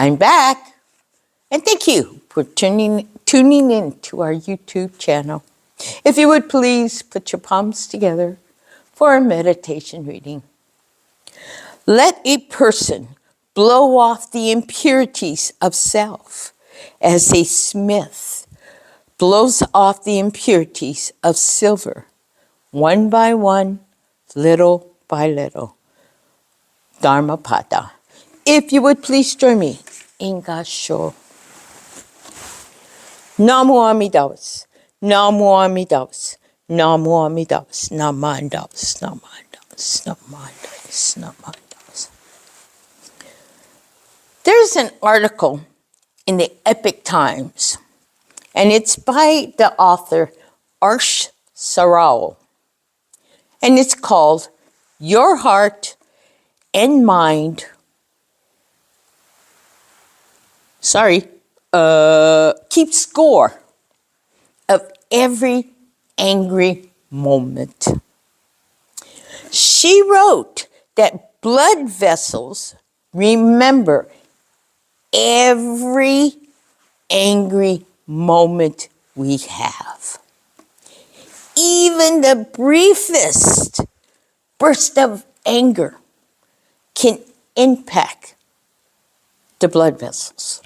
I'm back, and thank you for tuning in to our YouTube channel. If you would please put your palms together for a meditation reading. Let a person blow off the impurities of self as a smith blows off the impurities of silver, one by one, little by little. Dharmapada. If you would please join me in Gasho. Namo Amidavas, Namo Amidavas, Namo Amidavas, Namandavas, Namandavas, Namandavas, Namandavas. There's an article in the Epic Times, and it's by the author Arsh Sarao, and it's called Your Heart and Mind. Keep score of every angry moment. She wrote that blood vessels remember every angry moment we have. Even the briefest burst of anger can impact the blood vessels.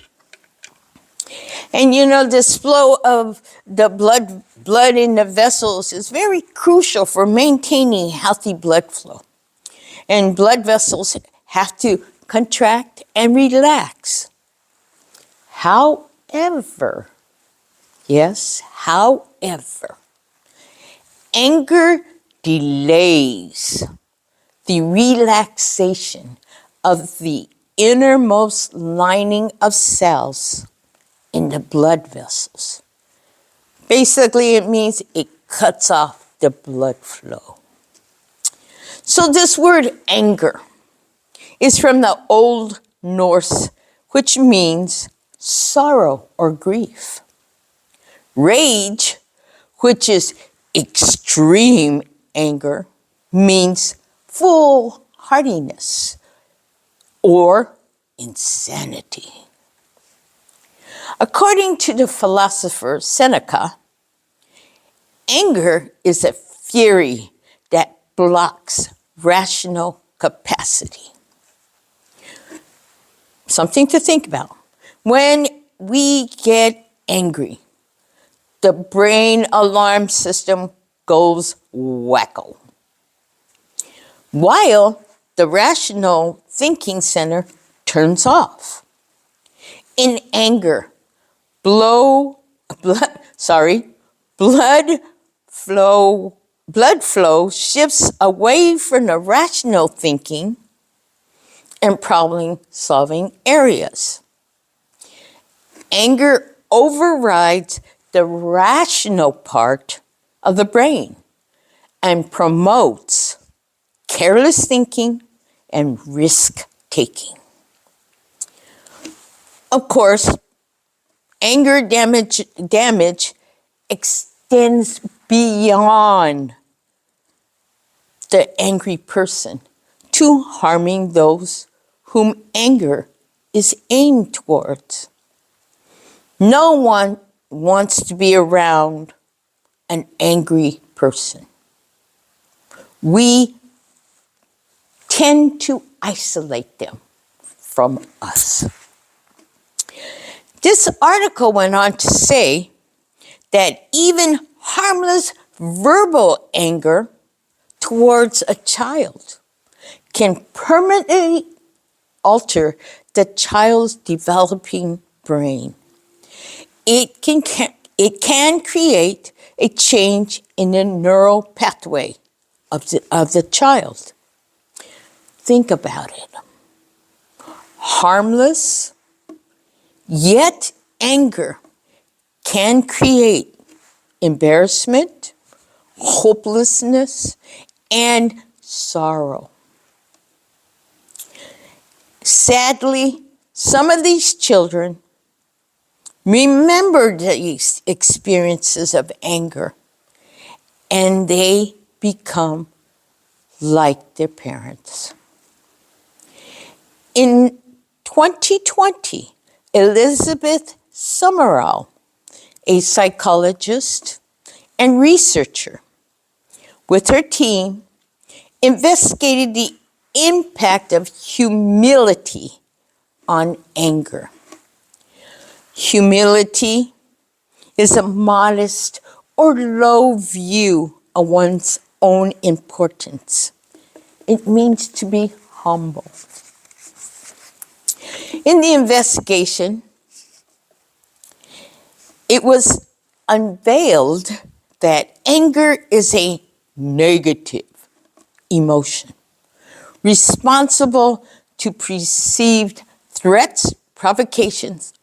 And this flow of the blood in the vessels is very crucial for maintaining healthy blood flow. And blood vessels have to contract and relax. However, anger delays the relaxation of the innermost lining of cells in the blood vessels. Basically, it means it cuts off the blood flow. So this word anger is from the Old Norse, which means sorrow or grief. Rage, which is extreme anger, means foolhardiness or insanity. According to the philosopher Seneca, anger is a fury that blocks rational capacity. Something to think about. When we get angry, the brain alarm system goes wacko, while the rational thinking center turns off. In anger, blood flow shifts away from the rational thinking and problem-solving areas. Anger overrides the rational part of the brain and promotes careless thinking and risk-taking. Of course, anger damage extends beyond the angry person to harming those whom anger is aimed towards. No one wants to be around an angry person. We tend to isolate them from us. This article went on to say that even harmless verbal anger towards a child can permanently alter the child's developing brain. It can create a change in the neural pathway of the child. Think about it. Harmless, yet anger can create embarrassment, hopelessness, and sorrow. Sadly, some of these children remember these experiences of anger, and they become like their parents. In 2020, Elizabeth Summerall, a psychologist and researcher, with her team, investigated the impact of humility on anger. Humility is a modest or low view of one's own importance. It means to be humble. In the investigation, it was unveiled that anger is a negative emotion, responsible to perceived threats, provocations,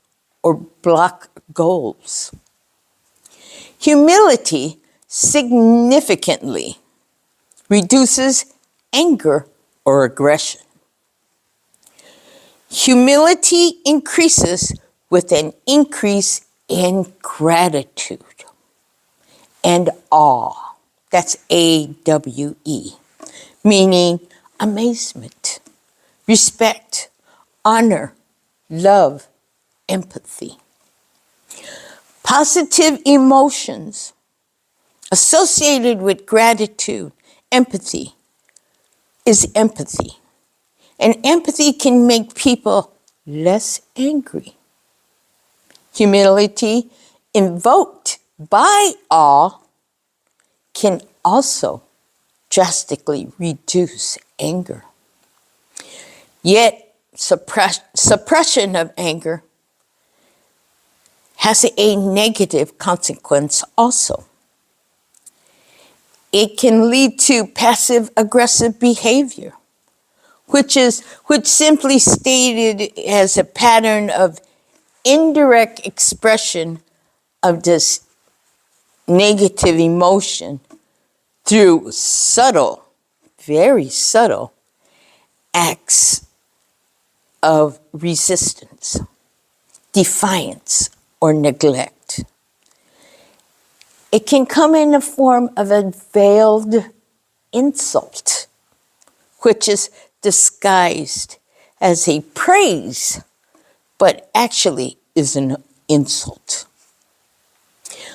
or block goals. Humility significantly reduces anger or aggression. Humility increases with an increase in gratitude and awe. That's AWE, meaning amazement, respect, honor, love, empathy. Positive emotions associated with gratitude, empathy, is empathy. And empathy can make people less angry. Humility invoked by awe can also drastically reduce anger. Yet, suppression of anger has a negative consequence also. It can lead to passive aggressive behavior, which simply stated as a pattern of indirect expression of this negative emotion through subtle, very subtle acts of resistance, defiance, or neglect. It can come in the form of a veiled insult, which is disguised as a praise, but actually is an insult.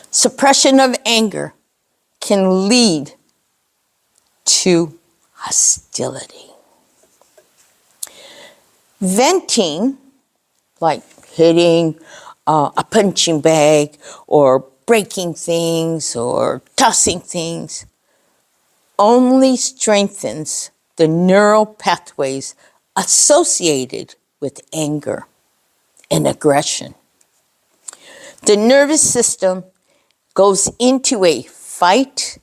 Suppression of anger can lead to hostility. Venting, like hitting a punching bag or breaking things or tossing things, only strengthens the neural pathways associated with anger and aggression. The nervous system goes into a fight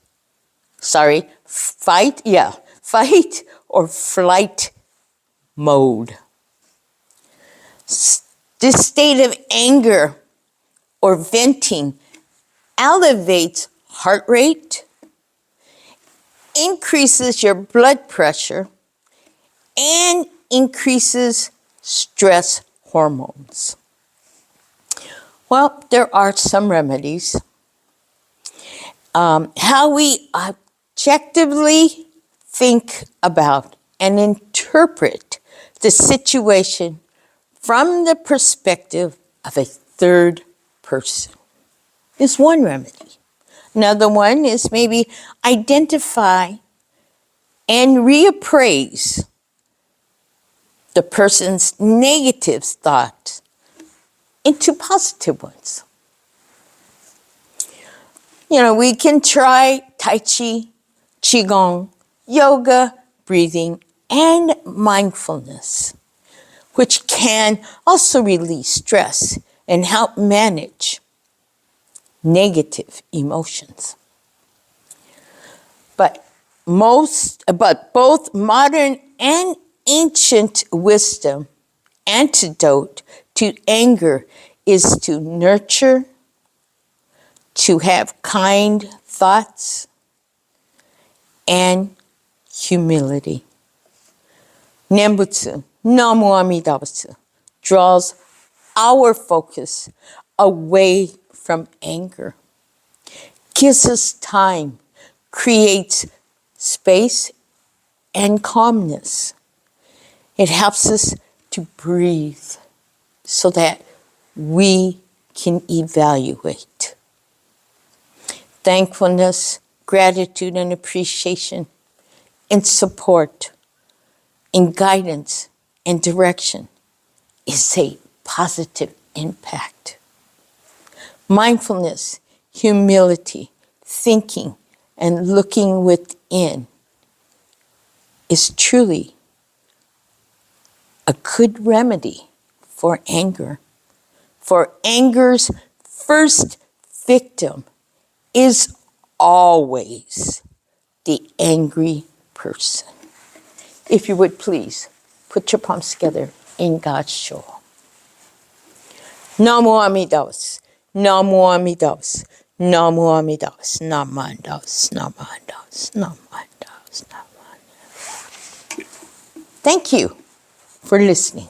or flight mode. This state of anger or venting elevates heart rate, increases your blood pressure, and increases stress hormones. Well, there are some remedies. How we objectively think about and interpret the situation from the perspective of a third person is one remedy. Another one is maybe identify and reappraise the person's negative thoughts into positive ones. You know, we can try Tai Chi, Qigong, yoga, breathing, and mindfulness, which can also release stress and help manage negative emotions. But both modern and ancient wisdom antidote to anger is to nurture, to have kind thoughts, and humility. Nembutsu, Namu Amida Butsu, draws our focus away from anger, gives us time, creates space and calmness. It helps us to breathe so that we can evaluate. Thankfulness, gratitude, and appreciation, and support, and guidance, and direction is a positive impact. Mindfulness, humility, thinking, and looking within is truly a good remedy for anger. For anger's first victim is always the angry person. If you would please, put your palms together in God's show. Namo Amidas, Namo Amidas, Namo Amidas, Namandas, Namandas, Namandas, Namandas. Thank you for listening.